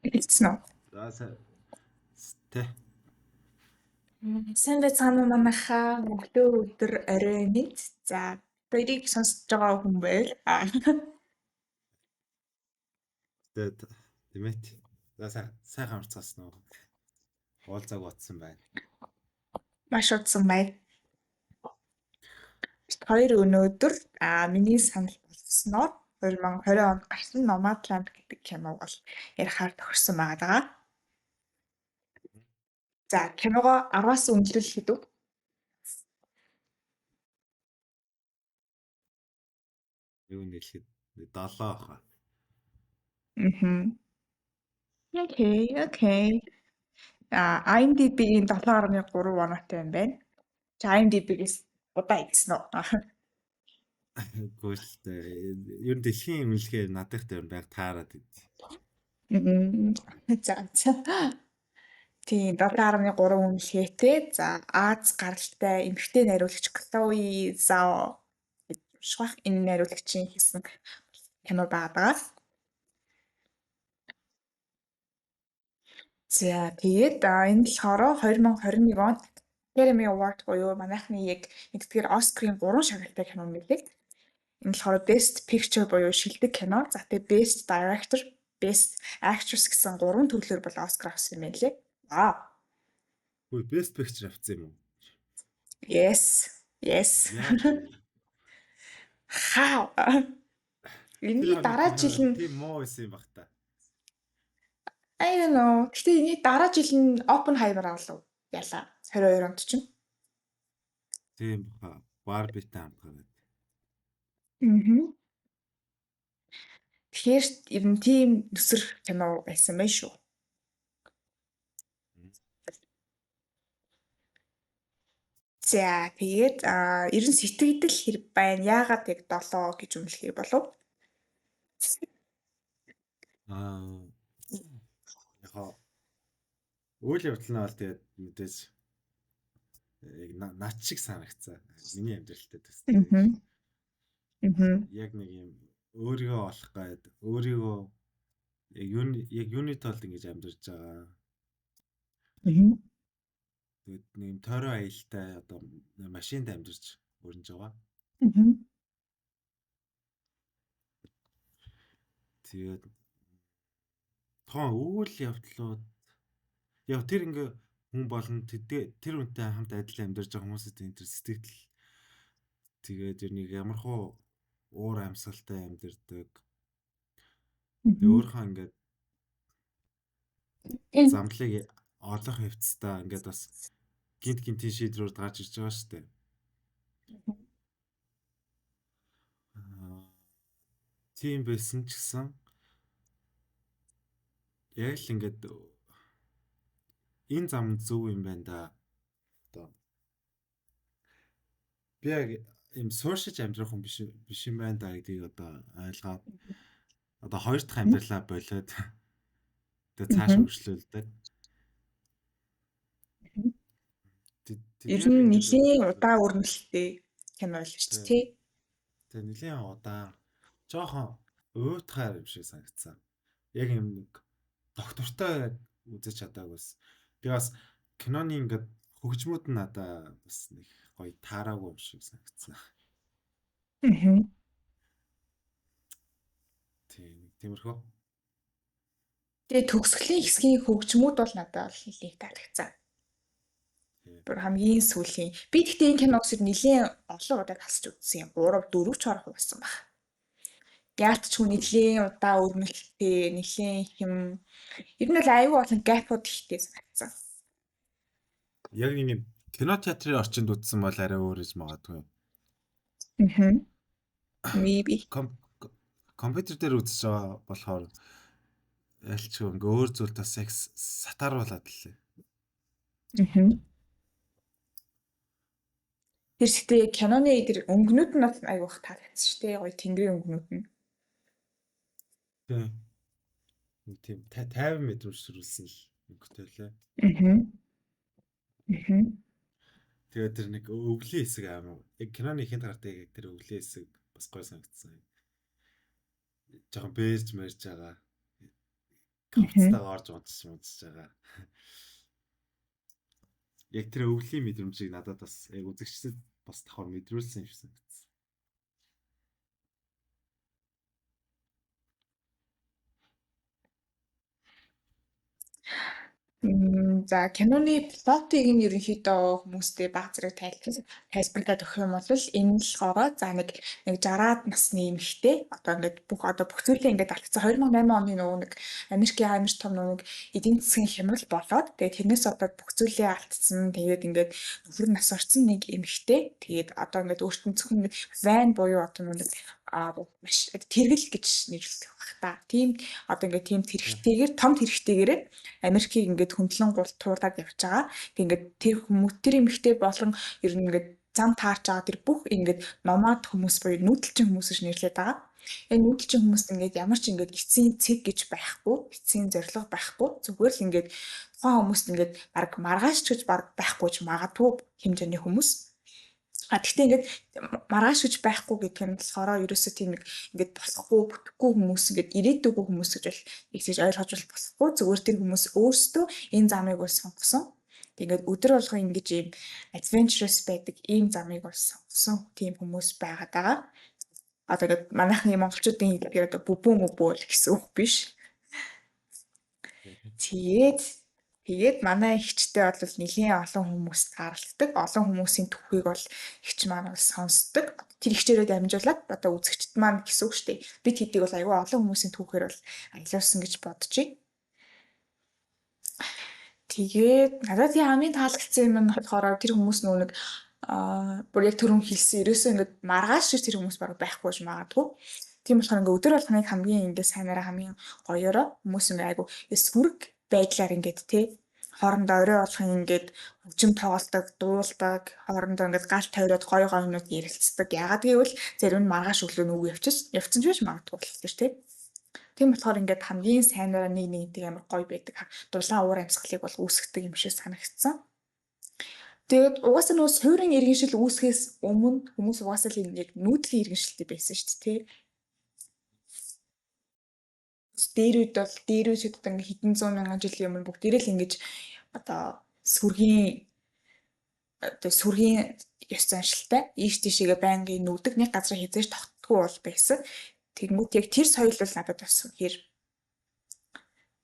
Хэлсэн үү? За тэ Сайн байцгаана уу манайхаа. Өглөө өдөр орой мэд. За, хоёрыг сонсож байгаа хүн байл. тэмэт. За сайхан амарцгаасан уу? Уулзааг батсан байна. Маш удсан бай. Бид хоёр өнөөдөр миний санал болсноор 2020 онд гарсан Nomadland гэдэг кино бол ярихаар тохирсон байгаа. За, киногоо 10-аас үнэлүүлэхэд үү? Юу нэлэхэд 7 баха. Окей. IMDb-ийн 7.3 оноотой юм байна. За, IMDb-гээс удаа ийдсэн үү? Гүйл ер нь дэлхийн имлэгээ надад дээр байг таарад ид. За. Тийм 7.3 үнэлгээтэй. За Аз гаралтай эмэгтэй найруулагч Хлои Зао гэж унших бах. Энэ найруулагчийн хийсэн кино байгаа. За тэгээд энэ болохоор 2021 онд Academy Award буюу манайхны яг нэгдүгээр Оскарын 3 шагналтай кино мэлээ. Энэ болохоор Best Picture буюу шилдэг кино. За тэгээд Best Director, Best Actress гэсэн 3 төрлөөр бол Оскар авсан юм байна лээ. Вау. Хөөе best picture авсан юм уу? Yes. Яа. How? Эний дараа жил нь тийм муу байсан юм бах та. I don't know. Гэтэ эний дараа жил нь Oppenheimer авлаа. Ялаа. 22 онд чинь. Тийм баха. Barbie-тай хамтараад. Тэгэхээр ер нь тийм нүсэр кино байсан байх шүү. За тэгээд ер нь сэтгэгдэл хэрэг байна. Яагаад яг 7 гэж үнэлэхийг болов? Яг үйл явдал нь бол тэгээд мэдээж яг над шиг санагцсан. Миний амьдралтай төстэй. Яг нэг юм өөрийгөө олох гээд өөрийгөө яг юуны тулд ингэж амьдарч байгаа. Тэгээд нэг юм тойрон аялалтай одоо машинд амьдарч өрнж байгаа. Тэгээд тоон үйл явдлууд яг тэр ингээ хүн болон тэр үнтэй хамт адил амьдарч байгаа хүмүүсийн тэр сэтгэл тэгээд ер нь ямархуу уур амьсгалтай амьдардаг. Тэгээ өөрийнхөө ингээд замлыг олох хөвцтэй ингээд бас гинтийн шийдрүүд гарч ирж байгаа шүү дээ. Тийм байсан ч гэсэн яг л ингээд энэ зам зөв юм байна да. Одоо би яг юм сууршиж амьдрах хүн биш юм байна да гэдгийг одоо ойлгоод одоо хоёр дахь амьдралаа болоод тэгээ цааш өршлүүлдэг. Ер нь нэлийн удаа өрнөлттэй кино л шүү дээ. Тэгээ нэлийн удаа жоохон уйтахаар юм шиг санагдсан. Яг юм нэг доктортой үзэж чадаагүйс. Би бас киноны ингээд хөгжмүүд нь надаа бас нэг гоё таараагүй юм шиг санагдсан. Тиймэрхүү. Тэгээ төгсгөлийн хэсгийн хөгжмүүд бол надад их таалагдсан. Бүр хамгийн сүүлийн. Би тэгтээ энэ киног нэлийн олон удаа тасч үзсэн юм. 3, 4 ч орох байсан баг. Яалт ч хүн нэлийн удаа өрнөлттэй, нэлийн хэм. Ер нь бол аюу олон гэпүүд ихтэй санагдсан. Яг нэг юм кино театрын орчинд үзсэн бол арай өөр гэж магадгүй. Maybe. Компьютер дээр үзэж байгаа болохоор ялчгүй ингээ өөр зүйл тас яг сатааруулаад лээ. Тэр ихтэй киноны тэр өнгөнүүд нь бас аюу их таалагдсан шүү дээ. Гоё тэнгэрийн өнгөнүүд нь. Тийм 50 мэдрэмж төрүүлсэн л өнгөтэй лээ. Тэгээд тэр нэг өвлийн хэсэг аамаа. Яг киноны ихэнд гардаг тэр өвлийн хэсэг бас гоё санагдсан. Жохон бэрж мэрж байгаа. хавцтайгаа орж унцж байгаа. Яг тэр өвлийн мэдрэмжийг надад бас яг үзэгчдэд бас давхар мэдрүүлсэн юм шиг санагдсан. За киноны плотыг нь ерөнхийдөө хүмүүстээ баг зэрэг тайлбарлаад өгөх юм бол энэ нь болохоор за нэг 60-аад насны эмэгтэй одоо ингээд бүх зүйлээ ингээд алдсан 2008 оны нөгөө нэг Америкийн амар том нөгөө эдийн засгийн хямрал болоод тэгээд тэрнээс одоо бүх зүйлээ алдсан тэгээд ингээд нөхөр нас орсон нэг эмэгтэй тэгээд одоо ингээд өөртөө зөвхөн ингээд ван буюу одоо нөгөө маш тэргэл гэж нэрлэдэг баг та. Тийм одоо ингээд тийм тэрэгтэйгээр том тэрэгтэйгээр Америкийг ингээд хөндлөн туулаад явж байгаа. Тэг ингээд тэр хүмүүс тэр эмэгтэй болон ер нь ингээд зам таарч байгаа тэр бүх ингээд номад хүмүүс буюу нүүдэлчин хүмүүс гэж нэрлэдэг байгаа. Энэ нүүдэлчин хүмүүст ингээд ямар ч ингээд эцсийн цэг гэж байхгүй, эцсийн зорилго байхгүй. Зүгээр л ингээд тухайн хүмүүст ингээд баг маргааш гэж баг байхгүй ч магадгүй хэмжээний хүмүүс. Гэхдээ ингээд маргааш гэж байхгүй гэх юм болохоор ерөөсөө тийм нэг ингээд болохгүй бүтэхгүй хүмүүс ингээд ирээдүйгүй хүмүүс гэж бол ихсэж ойлгож болохгүй зүгээр тэр хүмүүс өөрсдөө энэ замыг бол сонгосон. Тэгээд өдөр болгон ингэж ийм adventurous байдаг ийм замыг бол сонгосон тийм хүмүүс байгаад байгаа. Одоо ингээд манайхны монголчуудын хэлээр одоо бүбүү мөбөө гэсэн үг биш. Тэгээд манай ихчтэй бол нэлийн олон хүмүүст гаралдаг. Олон хүмүүсийн түүхийг бол ихч маань бол сонсдог. Тэр ихчээрээ дамжуулаад одоо үзэгчд маань гэсэн үг шүү дээ. Бид хэдийг бол аюул олон хүмүүсийн түүхээр бол аялуулсан гэж бодож байна. Тэгээд надад хамгийн таалагдсан юм нь болохоор тэр хүмүүс нэг бүр яг түрүүн хэлсэн ерөөсөө ингээд маргааш шиг тэр хүмүүс баг байхгүй ч магадгүй. Тийм болохоор ингээд өдөр болгоныг хамгийн ингээд сайнараа хамгийн гоёороо хүмүүс ингээд айгу сүрэг байдлаар ингээд тий хоорондоо орой болгон ингээд хөгжим тоглолдог, дуулдаг, хоорондоо ингээд гал тавиад гоё юмнууд ярилцдаг. Ягаад гэвэл зарим нь маргааш өглөө нүг явцсан ч биш магадгүй л тий. Тийм болохоор ингээд хамгийн сайнараа нэг нэгтэй амар гоё байдаг. Дулаан уур амьсгалыг бол үүсгдэг юм шиг санагдсан. Тэгээд угаасаа нөгөө суурин иргэншил үүсгэхээс өмнө хүмүүс угаасаа л яг нүүдлийн иргэншилтэй байсан шүү дээ тий. Дээр үед бол дээрөөсөд одоо ингээ хэдэн зуун мянган жилийн өмнө бүгдээрээ л ингэж одоо сүргийн ёс заншилтай ийш тийшээгээ байнгын нүдэг нэг газар хязгаарч тогтдоггүй бол байсан. Тэгмүүд яг тэр соёл бол надад бас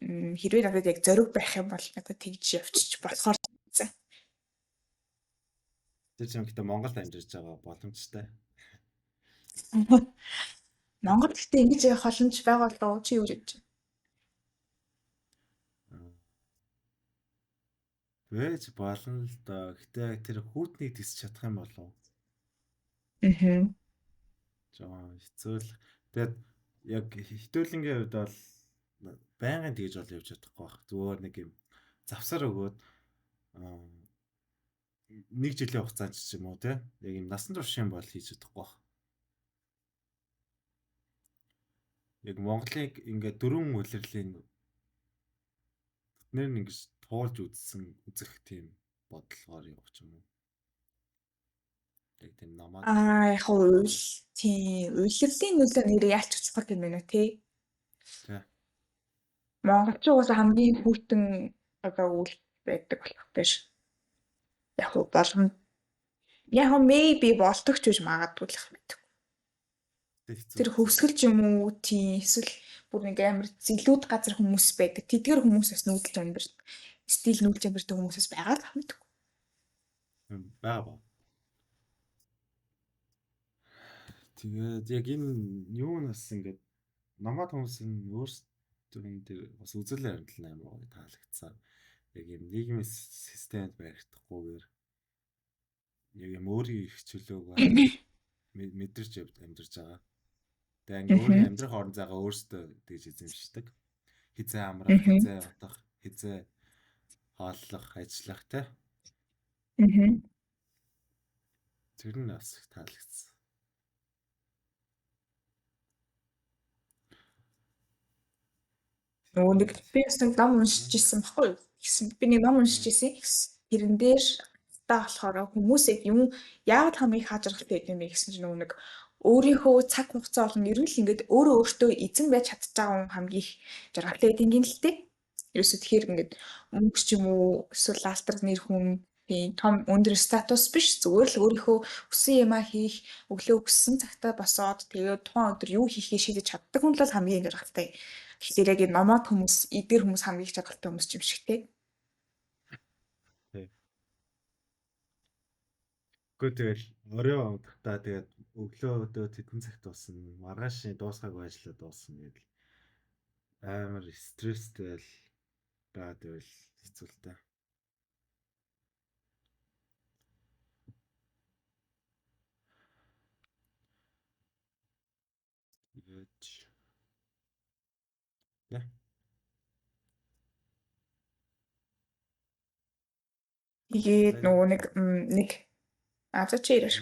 хэрвээ надад яг зориг байх юм бол надад тэгж явчих болохоор зэ. Тэр ч юм гэдэг Монголд амьдарч байгаа боломжтой. Монгол гэхдээ ингэж явах боломж байгаа болов чи юу гэж байна? Вэж болно л доо. Гэтэ тэр хүүтнийг тисч чадах юм болов. Жоо хэцүү л. Тэгээд яг хитүүлэнгийн хувьд бол байнгын тэгж бол явж чадахгүй байх. Зүгээр нэг юм завсар өгөөд нэг жилийн хугацаанд ч юм уу те яг юм насан туршийн бол хийж чадахгүй байх. Яг Монголыг ингээд дөрвөн улирлын нэр ингэж туулж үзэх тийм бодлогоор явах юм уу? Яг тийм намаад Яг улирлын нөлөө нэр яалч чухал юм байна тий. Тий. Монголчууд бас хамгийн хүйтэн одоо үйл байдаг болох биш. Яг болгоно. Яг maybe болдог ч гэж магадгүй л байна. Тэр хөвсгөл ч юм уу тийм эсвэл бүр нэг амар зилүүд газар хүмүүс байдаг. Тэдгээр хүмүүсээс нүүдэлж амьдарч стил нүүдэлж амьдардаг хүмүүсээс байгаа л хамтдаг. Баа. Тэгээд яг энэ юунаас ингээд намаад хүмүүсийн өөрсдөө тэр бас үзэл баримтлал амар гоё таалагдсан. Яг юм нийгмийн системд баригдахгүйгээр яг юм өөрийн их чөлөөг мэдэрч амьдарч байгаа. Тэгээд өөрийн амьдрах орон зайгаа өөрсдөө тэгж эзэмшдэг. Хизээ амрах, хизээ утах, хизээ хааллах, ажиллах те. Тэр нь бас их таалагдсан. Нөгөө нэг би бас нэг ном уншиж ирсэн баггүй юу? Би нэг ном уншиж ирсэн. Тэрэн дээр та болохоор хүмүүсээ юм яагаад хамгийн хааж аргатай гэдэг юм бэ гэсэн чинь нөгөө нэг өөрийнхөө цаг хугацаа болон ер нь л ингээд өөрөө өөртөө эзэн байж чадчих байгаа хүн хамгийн их жаргалтай гэдэг юм л дээ. Ерөөсөө тэгэхээр ингээд мөнгө ч юм уу эсвэл алдар нэр хүн тийм том өндөр статус биш зүгээр л өөрийнхөө хүссэн юмаа хийх, өглөө өссөн цагтаа босоод тэгээд тухайн өдөр юу хийхээ шийдэж чаддаг хүн л бол хамгийн жаргалтай. Тэгэхээр яг энэ номоод хүмүүс, эдгэр хүмүүс хамгийн их жаргалтай хүмүүс юм шиг те. Тий. Гэхдээ тэгэл орой унтахтаа тэгээд өглөө тэдэн цагт болсон маргаашийн дуусгаагүй ажиллаа дууссан гэдэг амар стресстэй л байгаад байвал хэцүү л та. Тэгээд яа. Тэгээд нөгөө нэг за чи ирэх.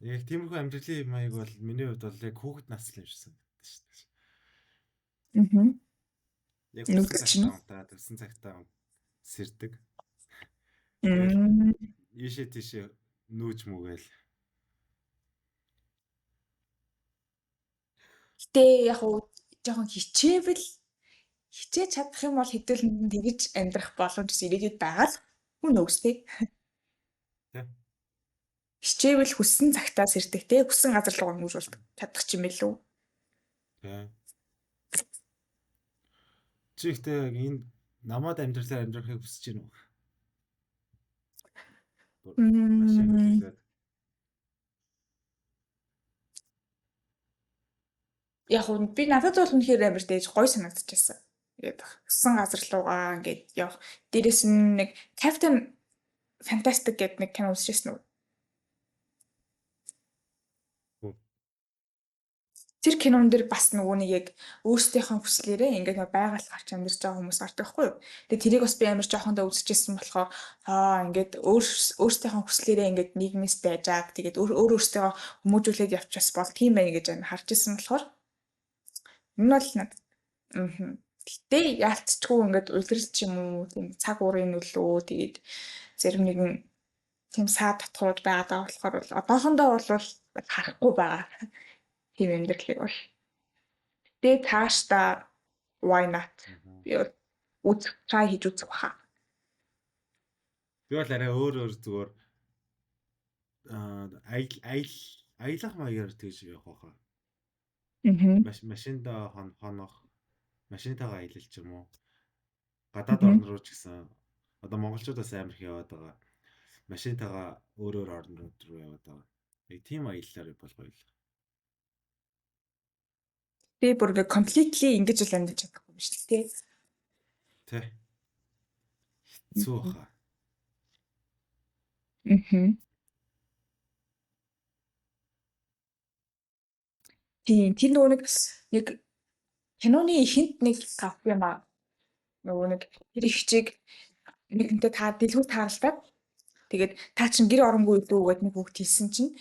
Яг тиймэрхүү амьдралын маяг бол миний хувьд бол яг хүүхэд наслан юм шиг санагдаж Аа. яг Нүгдэж чинь. төсөн цагтаа сэрдэг. Мм. Ийшээ тийшээ нүүж мүгээл. Гэтэ яг уу жоохон хичээвэл хичээж чадах юм бол хэдүүлэнд тэгж амьдрах боломж ирээдүйд байгаа л хүн өгстэй. Тэ. Хичээвэл хүссэн цагтаа сэрдэг те хүссэн газар руу нүүж болдог чадах ч юм билүү. Тэ. Чи ихтэй яг энэ намайг амьдралаар амьдрахыг хүсэж байна уу? Машин хүлээлгээд. Яг уу би надад бол үнэхээр амар дээж гоё санагдчихсан. Тэгээд хүссэн газар руугаа ингээд явах. Дээрэс нь нэг Captain Fantastic гэдэг нэг кино үзчихсэн үү? Тэр кинон дэр бас нөгөө нэг яг өөрсдийнхөө хүслээрээ ингээд байгаль гарч амьдарч байгаа хүмүүс гардаг байхгүй юу. Тэгээ тэрийг бас би амар жоохондоо үзчихсэн болохоор ингээд өөрсдийнхөө хүслээрээ ингээд нийгмээс байжгаад тэгээд өөрсдөө хүмүүжүүлээд явчихс бол тийм байна гэж амар харж ирсэн болохоор энэ бол надад гэтээ яалтчгүй ингээд улирч юм уу тийм цаг уурын нөлөө тэгээд зарим нэгэн тийм саад татхууд байгаа болохоор бол одоохондоо бол харахгүй байгаа. Тийм амьдралыг бол. Тэгээ цаашдаа why not? Би try хийж үзэх баха. Би бол арай өөр зүгээр аялах маягаар тэгж явах байхаа. Машиндаа хонох, машинтайгаа аялал ч юм уу. Гадаад орн руу ч гэсэн одоо монголчуудаас амар их яваад байгаа. Машинтайгаа өөр орнууд руу яваад байгаа. Яг тийм аяллаар бол гоё л. Би бүр ингээ completely ингэж л амьдч чадахгүй юм шүү дээ. Тэ. Хэцүү баха. Тийм тэр нөгөө нэг киноны ихэнд нэг гав юм аа. Нөгөө нэг тэр их чиг нэгэнтэй дэлгүүр тааралдаг. Тэгээд та чин гэр оронгүй дүү гэдэг нэг хүүхд хэлсэн чинь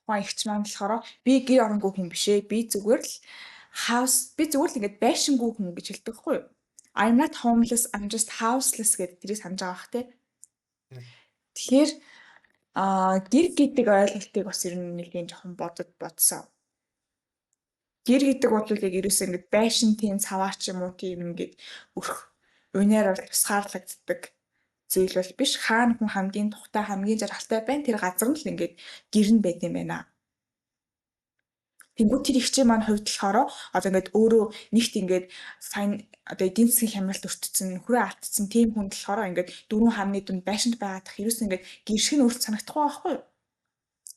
тухайн ихч маань болохоор би гэр оронгүй хүн биш ээ. Би зүгээр л ингээд байшингүй хүн гэж хэлдэг хгүй юу? I'm not homeless, I'm just houseless гэдэг тэрийг санаж байгаа бах тий. Тэгэхээр гэр гэдэг ойлголтыг бас ер нь нэлийн жоохон бодсон. Гэр гэдэг бол яг ерөөсөө ингээд байшин тийм цаваач юм уу тийм ингээд өрх унаар бол тусгаарлагддаг зүйл бол биш. Хаана хүн хамгийн тухтай хамгийн жаргалтай байна тэр газар нь л ингээд гэр нь байт юм байна. Тэнгүүд тэр ихчийн маань хувьд болохоор одоо ингээд өөрөө нэгт ингээд сайн одоо эдийн засгийн хямралд өртсөн хүрээ алдсан тийм хүн болохоор ингээд дөрвөн хааны дунд байшинд байгаадах ерөөс ингээд гэр шиг нь өөрт санагдахгүй байхгүй юу?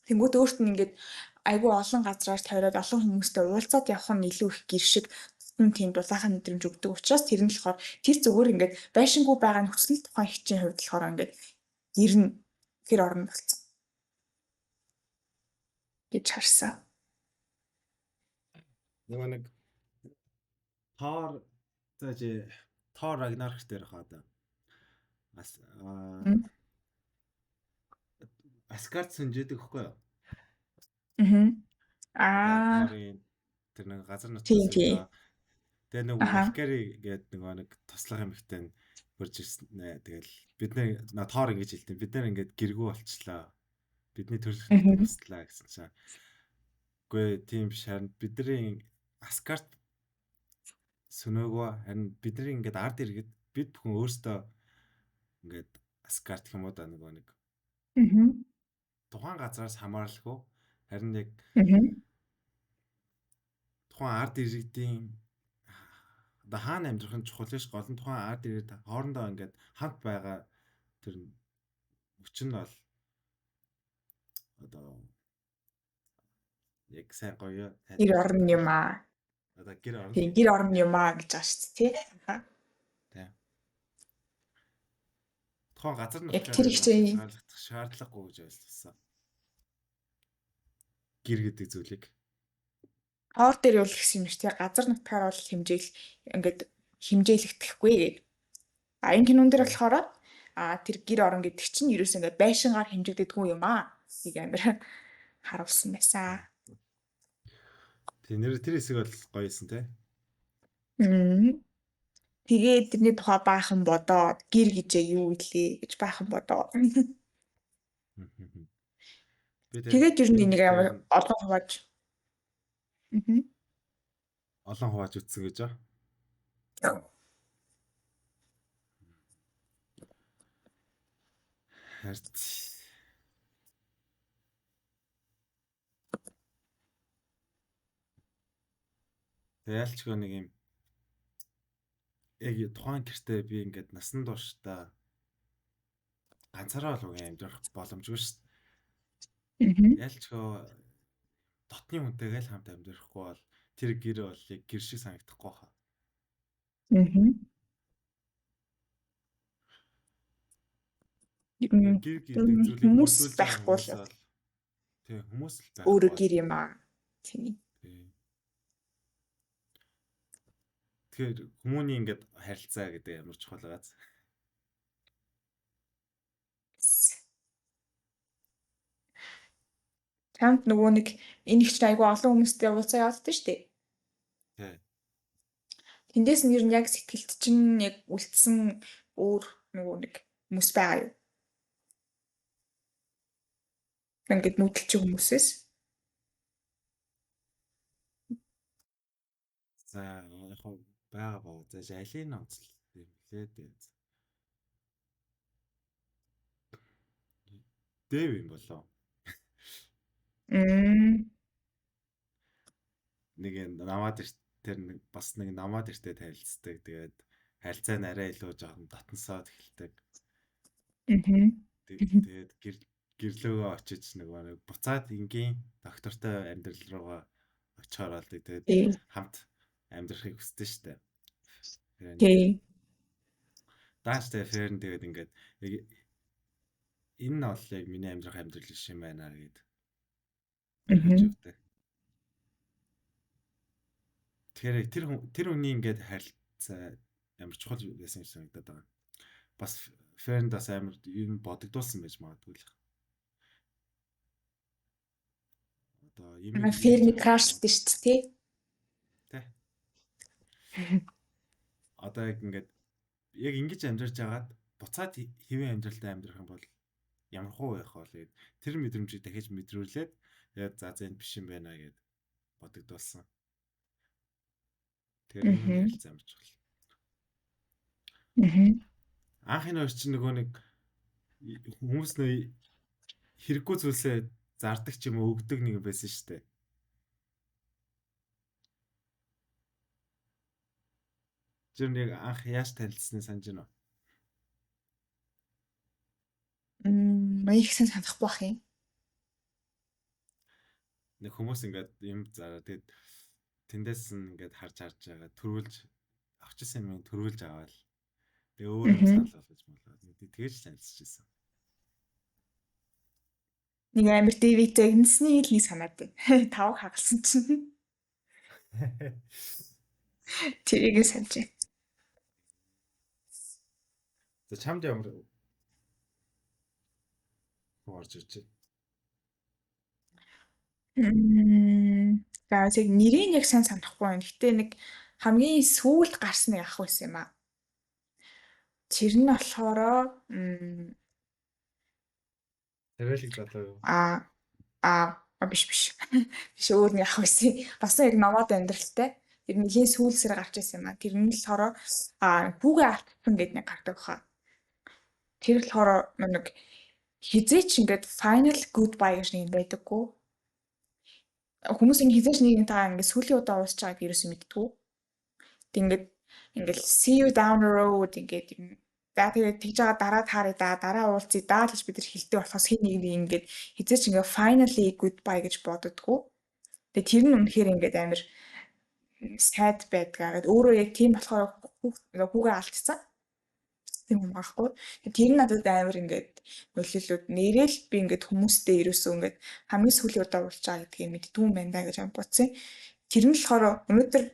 Тэнгүүд өөрт нь ингээд айгүй олон газраар тойроод олон хүмүүстэй уулзаад явах нь илүү их гэр шиг тийм дулаахан мэдрэмж өгдөг учраас тэр нь болохоор тэр зүгээр ингээд байшингүй байгаа нь хүсэл тухайн ихчийн хувьд болохоор ингээд гэр нь тэр орн болсон гэж харсан. Нэг Thor Ragnarok дээр хаад. Asgard сүнжээдэг хөхгүй юу? Тэр нэг газар нутгаас ирдэг. Тэгээ нэг Valkyrie гэдэг нэг туслах эмэгтэй нь хурж ирсэн. Тэгэл бид нэр Thor ингэж хэлдэг. Бид нэр ингээд гэргүү болчлаа. Бидний төрөлхтөнд Мгм. туслаа гэсэн чинь. Үгүй тийм биш, харин бидний Аскарт сүнөөгөө харин бидний ингээд ард иргэд бид бүхэн өөрсдөө ингээд Аскарт гэх юм уу да нэг Мгм. тухайн газраас хамааралгүй харин яг Мгм. тухайн ард иргэдийн одоо хаана амьдрах нь чухал биш, гол нь тухайн ард иргэд хоорондоо ингээд хамт байгаа тэр хүчин нь бол одоо яг сайн гоё Гэр тайлбарлаж орон чадахгүй юм л. аа. Одоо гэр орон Тийм л гэр орон юм аа гэж байгаа шүү дээ, тий? Аха. тийм. Тухайн газар Яг нутгаар тэр яг уншиж хичээл шаардлагатай шаардлагагүй гэж ойлгосон. Гэр гэдэг зүйлийг. хоор дээр юу л гэсэн юм шүү дээ. Газар нутгаар бол ингээд хэмжээлэгдэхгүй гэдэг. А энэ кинон дээр Тийм. болохоор тэр гэр орон гэдэг чинь ерөөсөө ингээд байшингаар хэмжигддэггүй юм аа. Нэг амир харуулсан байсан. Тийм тэр хэсэг бол гоёсэн те. Тэгээд тэрний тухай баахан бодоод гэр гэжээ юу илээ гэж баахан бодоо. Би тэгээд Тэгээд ер нь энэ энийг дээр амар нь олон хувааж. Мгм. олон хувааж үтсэн гэж аа. Харт. Тэгээд ялчгүй нэг юм яг тухайн гэртээ би ингээд насан туршдаа ганцаараа л уг амьдрах боломжгүй шүү дээ. Мгм. Ялчгүй дотны хүнтэйгээ л хамт амьдрахгүй бол тэр гэр бол яг гэр шиг санагдахгүй хаа. Мгм. Гэр гэдэг зүйлийг Хүмүүс мөрдүүлж байгаа байхгүй хүмүүс л бол тийм хүмүүс л өөрөө байхгүй бол гэр юм аа. Тийм. тийм. Тэгэхээр хүмүүний ингээд харилцаа гэдэг ямар чухал байгааз. Чамд нөгөө нэг энэ их ч айгүй олон хүмүүстэй уулзаа явуулдаг шүү дээ. Тийм. Тэндээс нь ер нь яг сэтгэлд чинь яг үлдсэн өөр нөгөө нэг хүмүүс байгаа юу? Ингээд нүдэлчин хүмүүсээс. За яг хоо байгаа боо. За алийг онцлол юм лээ. Дэв юм болоо. Мм. Нэг намаад тэр нэг бас нэг намаад иртэй танилцдаг. Тэгээд харилцаа нь арай илүү жоохон дотносоод эхэлдэг. Мгм. Тэгээд гэрлөөгөө очиж нэг буцаад энгийн доктортой амьдрал руугаа очихоор болдог. Тэгээд Тийм. хамт амьдрахыг хүсдэг штэ. Тийм. Дааштай фэрн тэгээд ингээд энэ нь бол яг миний амьдрах амьдрал биш юм байна гэд орхиж Мгм. явдаг. Тэгэхээр тэр хүний ингээд харилцаа ямар чухал байсан юм санагдаад байгаа. Бас фэрндас амар юм бодогдуулсан байж магадгүй л. Одоо юм ярьж Ферми байгаа крашдээ шүү дээ, тий? тий. Одоо яг ингээд яг ингэж амьдарч байгаад буцаад хэвэн амьдралтай амьдрах юм бол ямар хуу байх вэ? Тэр мэдрэмжийг дахиж мэдрүүлээд яг за энэ биш юм байна гэд бодогдуулсан. Тэгэхээр энэ хүний Мгм. харилцаа амар чухал. Мгм. Анх энэ хоёр чинь нөгөө нэг хүмүүс нөө хэрэггүй зүйлсээ зардаг ч юм уу өгдөг нэг юм байсан шүү дээ. Тэр нэг анх яаж танилцсны санаж байна уу? Их сэн санахгүй бах юм. Нэг хүмүүс ингээд юм зараа тэгээд тэндээс нь ингээд харж байгаа төрүүлж авчихсан юм төрүүлж аваад тэгээ өөр юм Мгм. санал болгож болоод тэгэж танилцчихсан. Нэг амир дэвийг загнасны л нэг санаад байна. Тавг хагалсан чинь тэрийг нь санаж байна. За чамд ямар орж иж байна? За яг нэрийг яг сайн санахгүй байна. Гэтэ нэг хамгийн сүүлд гарсан нэг ах байсан юм аа. Тэр нь болохоро Тавиалыг залуу юу? Биш биш. Биш өөр нэг ах байсан. Бас яг намаад амьдралтай. Тэр нэлийн сүүлсээр гарч ирсэн юм аа. Тэр нь л хороо хүүгээ автсан гэдэг нэг гардаг хаа. Тэр болохоор нэг хизээч ингээд final goodbye гэж нэг юм байдаггүй. Хүмүүс ингэ хизээч нэгнтэйгээ ингээд сүүлийн удаа уулзч байгааг ерөөсөө мэдтгүү. Тэг ингээд see you down the road ингээд юм. За тэгээд тэгж байгаа дараа тааръя да дараа уулзъя да гэж бид нар хэлдэг болохоос хин нэг ингээд хизээч ингээд finally goodbye гэж боддгоо. Тэгээ тэр нь үнэхээр ингээд амар сайд байдгаа гэд өөрөө яг тийм болохоор хүүгээ алдсан. Тийм юм аахгүй. Тэр нь надад амар ингээд нөлөөлөд нэрэл би ингээд хүмүүстэй ерөөсөө ингээд хамгийн сүүлийн удаа уулзч байгаа гэдгийг мэдтгүй юм байна да гэж бодсон. Тэр нь болохоор өнөөдөр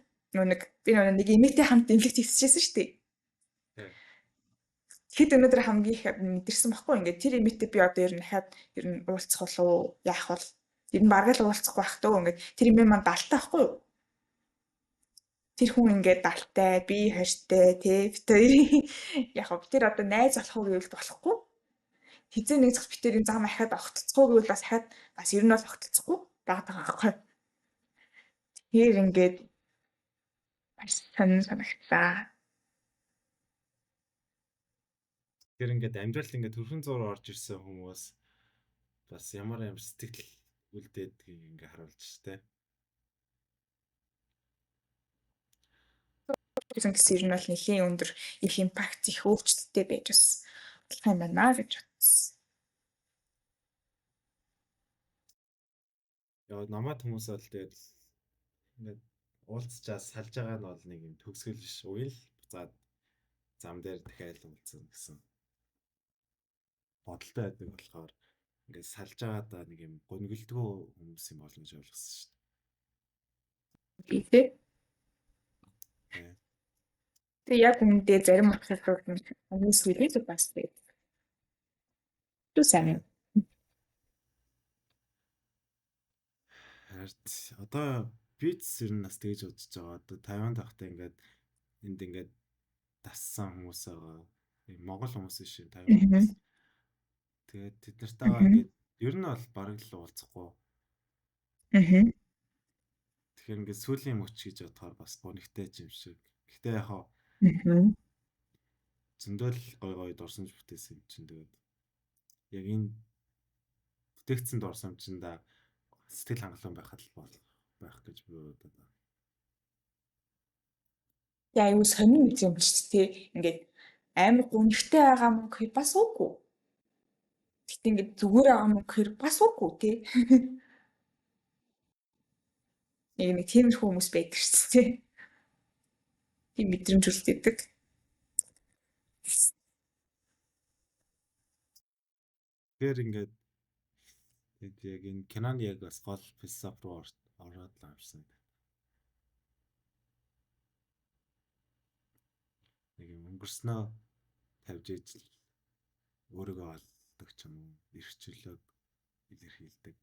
би нэг эмэгтэй хамт эмгэгт хийчихсэн шүү дээ. Хэд өнөөдөр хамгийн их мэдэрсэн баггүй ингээд тэр эмэгтэй би одоо ер нь уулзах болов яах бол ер нь бараг л уулзахгүй байх төө ингээд тэр эмээ маань далтай байхгүй юу? Тэр хүн ингээд далтай, би хорьтой, тий битээр яг хөө битээр одоо найз болох уу гэвэл болохгүй. Хизээ нэг зах битээр зам ахаад огтлцох уу гэвэл бас ахаад бас ер нь бол огтлцохгүй байгаа байхгүй. Тэр ингээд маш санагцаа. Тэр ингээд амьдрал ингээд төрхөн зур орж ирсэн хүмүүс бас ямар сэтгэл үлдээдгийг ингээд харуулж штэ. гэсэн ер нь бол нэлийн өндөр их импакт их өөрчлөлттэй байж бас болох юм байна гэж бодсон. Яа намайг хүмүүс бол тэгээд ингээд уулзчаас салж байгаа нь бол нэг юм төгсгөл биш уял буцаад зам дээр дахиад уулзсан гэсэн бодолтой байдаг болохоор ингээд салж байгаадаа нэг юм гонголдгоо хүмүүс юм болно гэж ойлгосон шүү дээ. Тэгээ яг үүндээ зарим утгaalууд нь хамгийн сүүлийн бас байдаг. Түү сайн. Одоо биц ер нь бас тэгж бодож байгаа. Одоо 50 дахтай ингээд энд ингээд дассан хүмүүс байгаа. Монгол хүмүүс шин 50. Тэгээд тэд нартайгаа ингээд ер нь бол бараг л уулзахгүй. Тэгэхээр ингээд сүүлийн мөч гэж бодохоор бас гонигтай юм шиг. Гэхдээ яг хаа зөндөл гой дурсамж бүтээсэн юм чинь тэгээд яг энэ бүтээгдсэн дурсамжинда сэтгэл хангалуун байхад л байх гэж би бодод байна. Яа юу сонин юм ч тий ингээд амар гонигтай байгаа юм гэхэд бас үгүй. Гэтэ ингээд зүгээр байгаа юм гэхээр бас үгүй тий. Нэг тиймэрхүү хүмүүс байдаг шүү дээ. Тийм мэдрэмж үлдээдэг. Тэгэхээр ингээд яг энэ киноны яг бас гол философи руу ороод л амжсан. Нэг юм өнгөрснөө тавьж ижил өөрийгөө олдог ч юм уу, эрхчлөлөө илэрхийлдэг.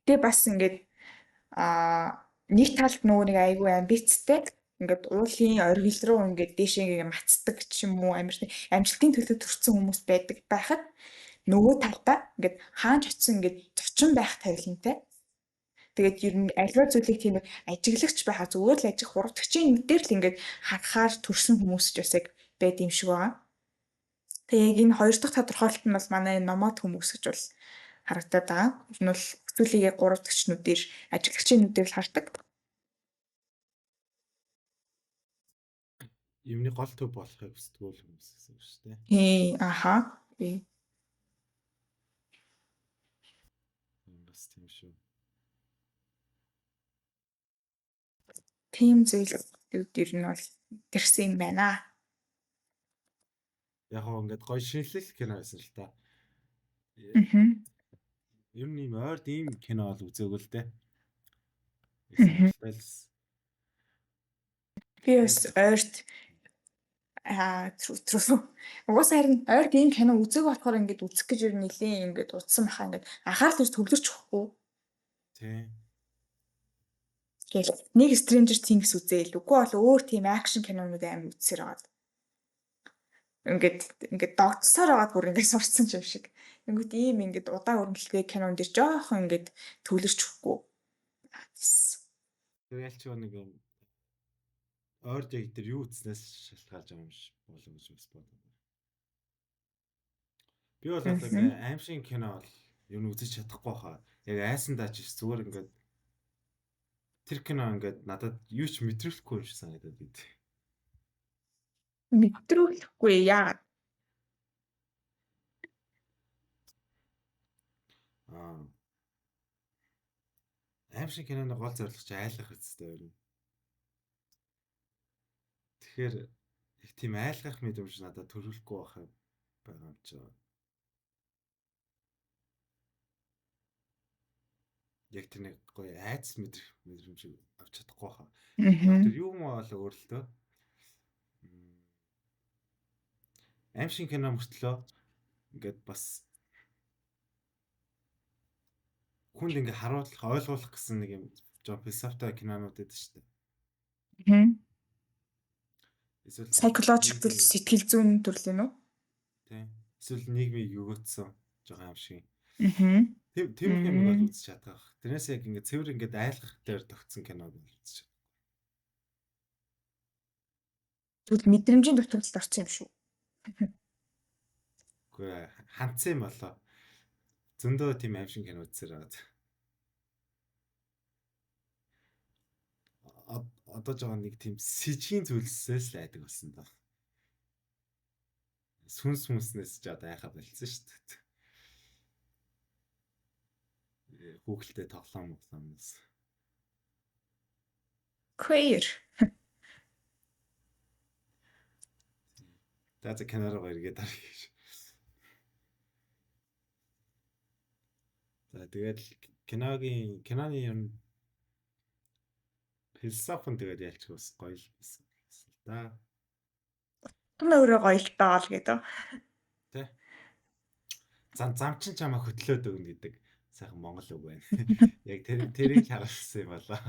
Гэтэ бас ингээд нэг талд нөгөө нэг айгүй амбицтай ингээд уулын оргил руу ингээд дээшээ мацдаг ч юм уу амжилтын төлөө төрсэн хүмүүс байдаг байхад нөгөө талдаа ингээд хаанч очсон ингээд зочин байх тавилантай. Тэгээд ер нь аливаа зүйлийг тийм ажиглагч байхаа зүгээр л ажиг хурдгчийн мэдээр л ингээд хагахаар төрсэн хүмүүс ч бас яг байд юм шиг байгаа. Тэгээ яг энэ хоёр дахь тодорхойлолт нь бол манай номод хүмүүс гэж бол харагдаад байгаа. Энэ нь бол зүйлийг гуравдагчнуудээр ажиглагчийн нүдээр л хардаг. Юмны гол төв болохыг хүсдэг л хүмүүс гэсэн үг шүү дээ. Аха. Бас тийм шүү. Тийм зүйлүүд ер нь бол тэрсэн юм байна. Яг гоо ингээд гоё шинэлэл кино байсан л та. Ер нь ийм ойрд ийм кино бол үзээгүй л дээ. Би бас ойрд трүү. Угаасаа харин ойрд ийм кино үзээгүй болохоор ингээд үзэх гэж ер нь нэлийн ингээд утсан баха ингээд анхаарал төвлөрч өгөхгүй. Тийм. Нэг Stranger Things үзээл. Үгүй бол өөр тийм акшн кинонууд амар үзсээр байгаа. Ингээд догдсоор байгаад бүр ингээд сурцсан ч юм шиг. Тэнгүүт ийм ингээд удаан үргэлжлэхтэй кинон дэр жоохон ингээд төвлөрч өгөхгүй. Тэгэл чи нэг юм ойр яг дээр юу утснаас шалтгаалж байгаа юм шиг болов гэж бас бодсон. Би бол одоо ингээ аимшиг кино бол юу н үзэж чадахгүй хаа. Яг айсандаа ч зүгээр ингээд тэр кино ингээд надад юу ч мэдрүүлэхгүй юм шиг санагдаад байд. Мэдрүүлэхгүй яагаад? Аимшиг киноны гол зорилго чи айлгах хэвчтэй байна. Тэгэхээр их тийм айлгах мэдрэмж надад төрүүлэхгүй байгаа юм чи. Яг тэр нэг гоё айц мэдрэмж авч чадахгүй хаа. Тэр юу юм аа өөр л төө. Аимшиг кино мөртлөө ингээд бас хүнд ингээ харуулах, ойлгуулах гэсэн нэг юм жоо философитой кинонууд байдаг шүү дээ. Эсвэл psychological сэтгэл зүйн төрлийн үү? Тийм. Эсвэл нийгмийг өгөөцсөн жоохон юм шиг. Тийм юм бол үзэж чадах. Тэрнээс яг ингээ цэвэр ингээ айлгах дээр тогтсон киног үзэж чадах. Тэгвэл мэдрэмжийн дутагдлалд орсон юм шүү. Үгүй хандсан юм болоо. Зөндөө тийм аим шиг кино үзсээр байгаа. Одоо жоо нэг тийм сэжгийн зүйлсээс л айдаг болсон даа. Сүнс сүнснээс ч одоо айхаа болцсон шүү дээ. Хүүхэлтэй тоглоом моглоомнос. Queer. За кинороо эргээд арах гэж. За тэгэл киноны юм философи тэгээд ялч бас гоё л байсан да. Өөрөө гоё л доо л гэдэг. Тэ. Замчин чамаа хөтлөөд өгнө гэдэг сайхан монгол үг байна. Яг тэрийг харуулсан юм болоо.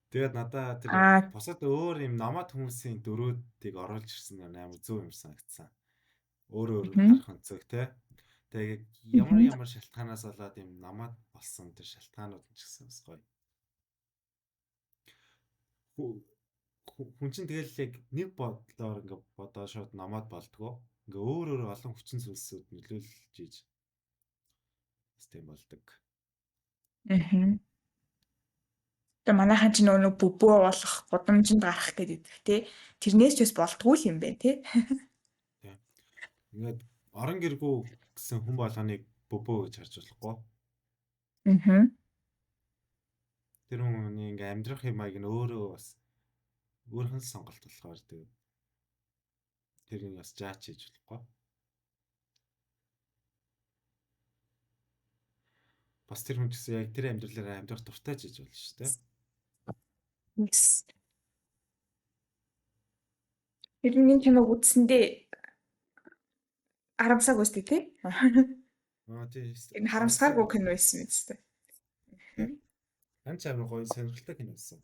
Тэгээд надаа тэр босоод өөр юм намаад хүмүүсийн дөрүүдийг оруулж ирсэн нь амар зөв юм санагдсан. Өөр харах өнцөг те. Тэгээд ямар шалтгаанаас болоод юм намаад болсон тэр шалтгаанууд ч гэсэн бас гоё. Хүн чинь тэгэл яг нэг бодлоор ингээ бодоо шууд намаад болдгоо. Ингээ өөр олон хүчин зүйлсүүд нөлөөлж ийж систем болдог. Тэгээ манайхан ч нөгөө бүбөө болох, гудамжинд гарах гэдэг тий. Тэрнээс ч бас болдгүй юм байна тий. Ингээд орон гэргүй гэсэн хүн болгоныг бүбөө гэж харж болохгүй. Тэр хүний ингээ амьдрах юмайг нь өөрөө бас өөрхөн сонголт болохоор тэрийг бас жаач хийж болохгүй. Бас тэр хүн гэсэн яг тэр амьдралаараа амьдрах дуртай ч хийж болно шүү дээ. Тэрний киног үзсэндээ харамсаагүй шүү дээ тий. Тийм. Энэ харамсаагүй кино байсан юм зү. Ганц амар гоё сонирхолтой кино байсан.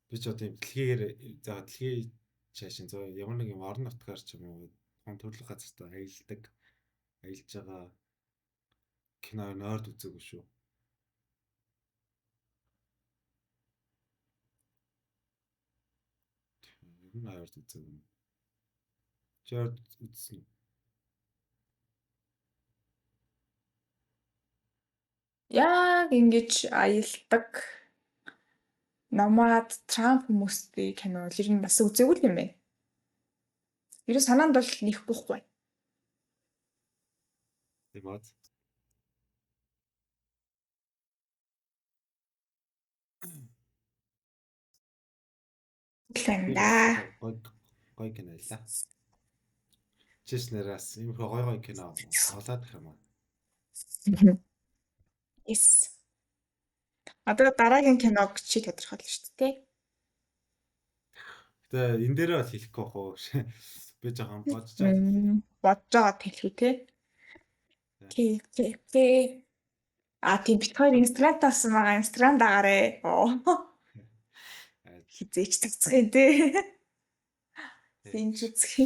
Би ч одоо дэлхийн чаашин зөө ямар нэг юм орон нутгаар ч юм уу хон төрлөх газартаа аялж байгаа кино нойрд үзээгүй шүү. Ер нь нойрд үзээгүй. Чорд үзсэн. Яг ингэж аялдаг намаад Трамп хүмүүстэй кино л ер нь бас үзээгүй юм байна. Ер нь санаанд бол нэг буухгүй. Тийм аа. Гой кино л да. Чиснераас ийм гой кино олоод их юм аа. Yes. Одоо дараагийн киног чи тодорхойлно шүү дээ. Тэгээ энэ дээрээ бол хэлэхгүй хоо. Би жоохон бодож байгаа. Бодож байгаа хэлхүү те. Окей. Тийм бит хоёр Instagram таасан байгаа. Instagram дагаарэ. Аа, Хизээч цацх юм те. тийм. Синж үзэх юм.